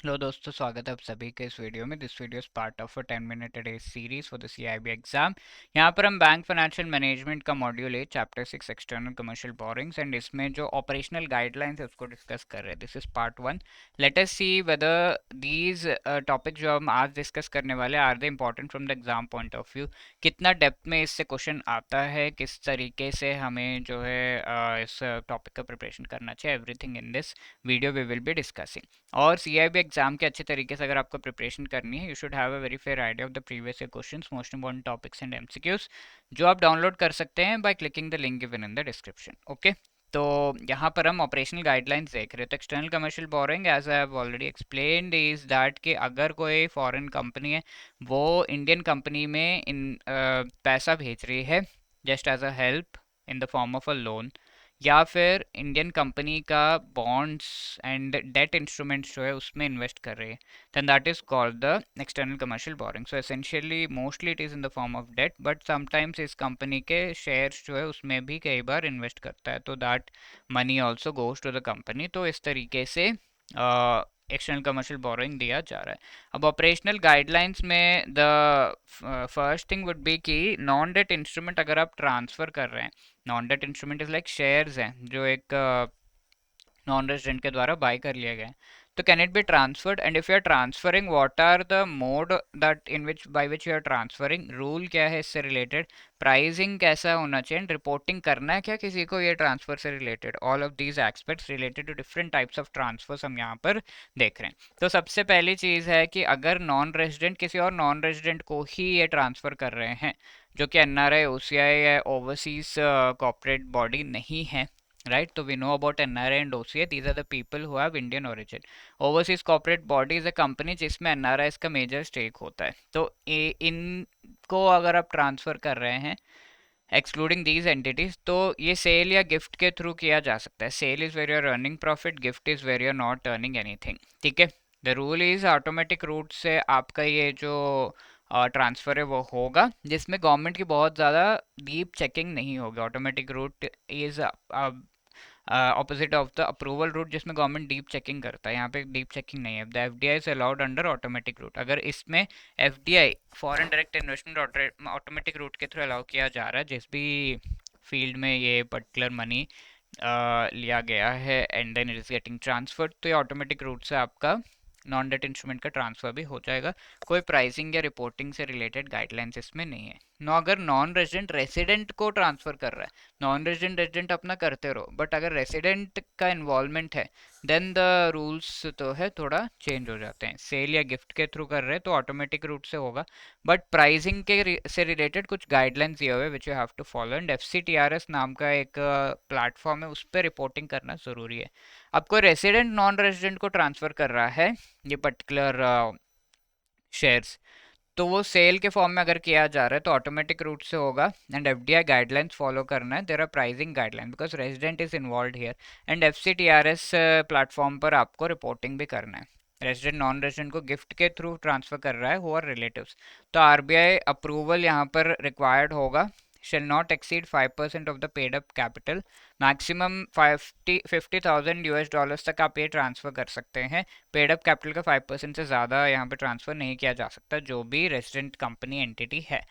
Hello दोस्तों, स्वागत है आप सभी के इस वीडियो में। This video is part of a 10 minute day series for the CIB exam. यहाँ पर हम बैंक फाइनेंशियल मैनेजमेंट का module 8 chapter 6 external commercial borings and इसमें जो ऑपरेशनल गाइडलाइंस है उसको डिस्कस कर रहे हैं। This is part 1। Let us see whether these topic जो हम आज डिस्कस करने वाले are the important from the exam point of view. कितना डेप्थ में इससे क्वेश्चन आता है, किस तरीके से हमें जो है इस टॉपिक का प्रिपरेशन करना चाहिए, everything in this video we will be discussing. और सीआईबी एग्जाम के अच्छे तरीके से अगर आपको प्रिपरेशन करनी है, you should have a very fair idea of the previous year questions, most important topics and MCQs, जो आप डाउनलोड कर सकते हैं by clicking the link given in the description. Okay, तो यहाँ पर हम ऑपरेशनल गाइडलाइंस देख रहे हैं। तो external commercial borrowing, as I have already explained, is that कि अगर कोई फॉरेन कंपनी है वो इंडियन कंपनी में पैसा भेज रही है just as a help in the form of a loan, या फिर इंडियन कंपनी का बॉन्ड्स एंड डेट इंस्ट्रूमेंट्स जो है उसमें इन्वेस्ट कर रहे हैं, then that is called the external commercial borrowing. So essentially mostly it is in the form of debt, but sometimes इस कंपनी के शेयर्स जो है उसमें भी कई बार इन्वेस्ट करता है, तो that money also goes to the company. तो इस तरीके से एक्सटर्नल कमर्शियल बोरिंग दिया जा रहा है। अब ऑपरेशनल गाइडलाइंस में the first thing would be कि नॉन डेट इंस्ट्रूमेंट अगर आप ट्रांसफर कर रहे हैं, non debt instrument is like shares हैं जो एक नॉन रेजिडेंट के द्वारा बाय कर लिया गया है, तो can it be transferred, and if you are transferring what are the mode that in which by which you are transferring, rule क्या है इससे रिलेटेड, प्राइसिंग कैसा होना चाहिए, रिपोर्टिंग करना है क्या किसी को ये ट्रांसफर से related, all of these aspects related to different types of transfers हम यहाँ पर देख रहे हैं। तो सबसे पहली चीज़ है कि अगर नॉन रेजिडेंट किसी और नॉन रेजिडेंट को ही ये ट्रांसफर कर रहे हैं, जो कि एनआरआई, ओसीआई या ओवरसीज कॉर्पोरेट बॉडी नहीं है, right? So we know about NRI and OCA. These are the people who have Indian origin. Overseas corporate body is a company जिसमें NRIs का मेजर स्टेक होता है। तो इनको अगर आप ट्रांसफर कर रहे हैं एक्सक्लूडिंग दीज एंटिटीज, तो ये सेल या गिफ्ट के थ्रू किया जा सकता है। Sale is where you're earning profit, gift is where you're not earning anything. ठीक है, the rule is automatic route से आपका ये जो ट्रांसफ़र है वो होगा, जिसमें गवर्नमेंट की बहुत ज़्यादा डीप चेकिंग नहीं होगी। Automatic route is opposite of the approval route, जिसमें गवर्नमेंट डीप चेकिंग करता है। यहाँ पे डीप चेकिंग नहीं है। The FDI is allowed under automatic route. अगर इसमें FDI, foreign direct investment, automatic route के थ्रू अलाउ किया जा रहा है, जिस भी फील्ड में ये पर्टिकुलर मनी लिया गया है and then it is getting transferred, तो ये ऑटोमेटिक रूट से आपका नॉन डेट इंस्ट्रूमेंट का ट्रांसफर भी हो जाएगा। कोई प्राइसिंग या रिपोर्टिंग से रिलेटेड गाइडलाइंस इसमें नहीं है। अगर नॉन रेजिडेंट रेसिडेंट को ट्रांसफर कर रहा है, नॉन रेजिडेंट रेजिडेंट अपना करते रहो, बट अगर रेसिडेंट का इन्वॉल्वमेंट है, देन द रूल्स तो है थोड़ा चेंज हो जाते हैं। सेल या गिफ्ट के थ्रू कर रहे हैं तो ऑटोमेटिक रूट से होगा, बट प्राइसिंग के से रिलेटेड कुछ गाइडलाइंस दिए हुए which you have to follow, and FCTRS नाम का एक प्लेटफॉर्म है, उस पर रिपोर्टिंग करना ज़रूरी है। अब कोई रेसिडेंट नॉन रेजिडेंट को ट्रांसफ़र कर रहा है ये पर्टिकुलर शेयर्स, तो वो सेल के फॉर्म में अगर किया जा रहा है तो ऑटोमेटिक रूट से होगा, एंड एफडीआई गाइडलाइंस फॉलो करना है। There are pricing guideline because resident is involve here, and FCTRS platform पर आपको रिपोर्टिंग भी करना है। रेजिडेंट नॉन रेजिडेंट को गिफ्ट के थ्रू ट्रांसफर कर रहा है हु आर रिलेटिव्स, तो आरबीआई अप्रूवल यहाँ पर रिक्वायर्ड होगा। shall not exceed 5% of the paid up capital, maximum 50,000 US dollars तक आप ये ट्रांसफ़र कर सकते हैं। पेड अप कैपिटल का 5% से ज़्यादा यहाँ पे ट्रांसफ़र नहीं किया जा सकता, जो भी रेजिडेंट कंपनी एंटिटी है।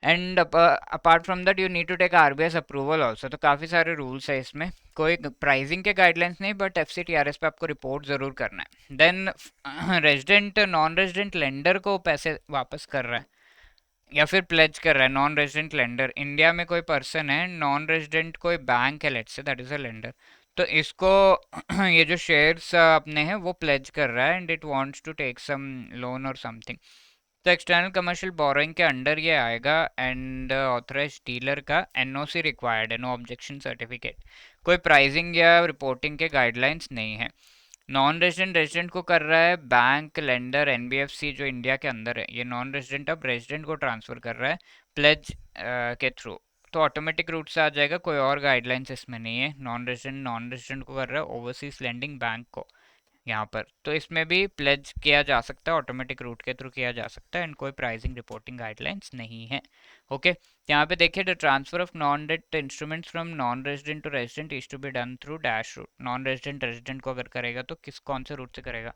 And apart from that you need to take RBI approval also. तो काफ़ी सारे रूल्स है इसमें, कोई प्राइसिंग के गाइडलाइंस नहीं, बट एफसीटीआरएस पे आपको रिपोर्ट ज़रूर करना है। Then resident non resident lender को पैसे वापस कर रहा है या फिर प्लेज कर रहा है, नॉन रेजिडेंट लेंडर, इंडिया में कोई पर्सन है, नॉन रेजिडेंट कोई बैंक है, let's say that is a lender, तो इसको ये जो शेयर्स अपने हैं वो प्लेज कर रहा है and it wants to take some loan और समथिंग, तो एक्सटर्नल कमर्शियल बोरोइंग के अंडर ये आएगा। एंड ऑथराइज डीलर का एनओसी रिक्वायर्ड है, नो ऑब्जेक्शन सर्टिफिकेट। कोई प्राइसिंग या रिपोर्टिंग के गाइडलाइंस नहीं है। नॉन रेजिडेंट रेजिडेंट को कर रहा है, बैंक, लेंडर, एनबीएफसी जो इंडिया के अंदर है, ये नॉन रेजिडेंट अब रेजिडेंट को ट्रांसफर कर रहा है प्लेज के थ्रू, तो ऑटोमेटिक रूट से आ जाएगा। कोई और गाइडलाइंस इसमें नहीं है। नॉन रेजिडेंट को कर रहा है ओवरसीज लेंडिंग बैंक को यहाँ पर, तो इसमें भी प्लेज किया जा सकता है, ऑटोमेटिक रूट के थ्रू किया जा सकता है, एंड कोई प्राइसिंग रिपोर्टिंग गाइडलाइंस नहीं है। ओके, यहाँ पे देखिए, the transfer of non debt instruments from non resident to resident is to be done through dash route. Non resident resident को अगर करेगा तो किस कौन से रूट से करेगा,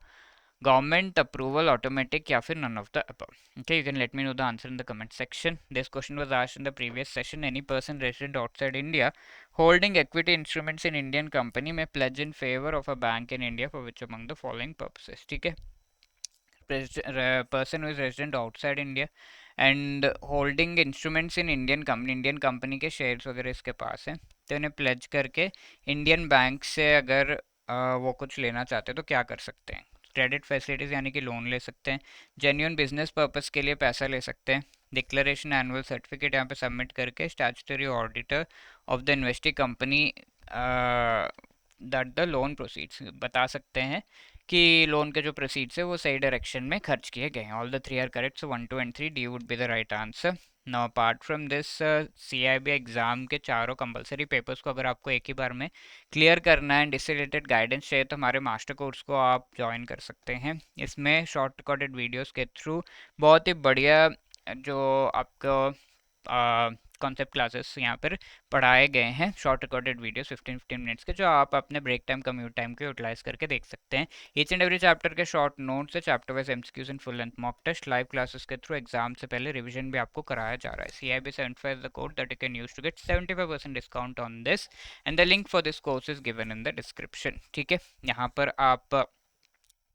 government approval, automatic, या फिर none of the above. Okay, you can let me know the answer in the comment section. This question was asked in the previous session. Any person resident outside India holding equity instruments in Indian company may pledge in favor of a bank in India for which among the following purposes. ठीक है, person who is resident outside India and holding instruments in Indian company के shares वगैरह इसके पास हैं, तो इन्हें pledge करके Indian bank से अगर वो कुछ लेना चाहते हैं तो क्या कर सकते हैं? क्रेडिट फैसिलिटीज़ यानी कि लोन ले सकते हैं, जेन्यून बिजनेस पर्पस के लिए पैसा ले सकते हैं, डिक्लेरेशन एनुअल सर्टिफिकेट यहाँ पे सबमिट करके statutory auditor of the investing company that the loan proceeds बता सकते हैं कि लोन के जो प्रोसीड्स है वो सही डायरेक्शन में खर्च किए गए हैं. All the three are correct, so 1 2 and 3 D would be the right answer. Now apart from this, CIB exam के चारों कंपलसरी पेपर्स को अगर आपको एक ही बार में क्लियर करना है, इससे रिलेटेड गाइडेंस चाहिए, तो हमारे मास्टर कोर्स को आप ज्वाइन कर सकते हैं. इसमें शॉर्ट रिकॉर्डेड वीडियोस के थ्रू बहुत ही बढ़िया जो आपको कॉन्सेप्ट क्लासेस यहाँ पर पढ़ाए गए हैं, शॉर्ट रिकॉर्डेड वीडियोस 15-15 मिनट्स के, जो आप अपने ब्रेक टाइम, कम्यूट टाइम को यूटिलाइज करके देख सकते हैं. ईच एंड एवरी चैप्टर के शॉर्ट नोट्स है, chapter wise MCQs and full length mock test, live classes के थ्रू एग्जाम से पहले रिवीजन भी आपको कराया जा रहा है. CIB 75 is the code that you can use to get 75% discount on this, and the link for this course is given in the description. ठीक है, यहाँ पर आप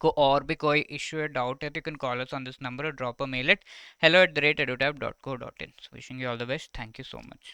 को और भी कोई इश्यू या डाउट है तो you can call us on this number और drop a mail at hello@edutab.co.in. So wishing you all the best. Thank you so much.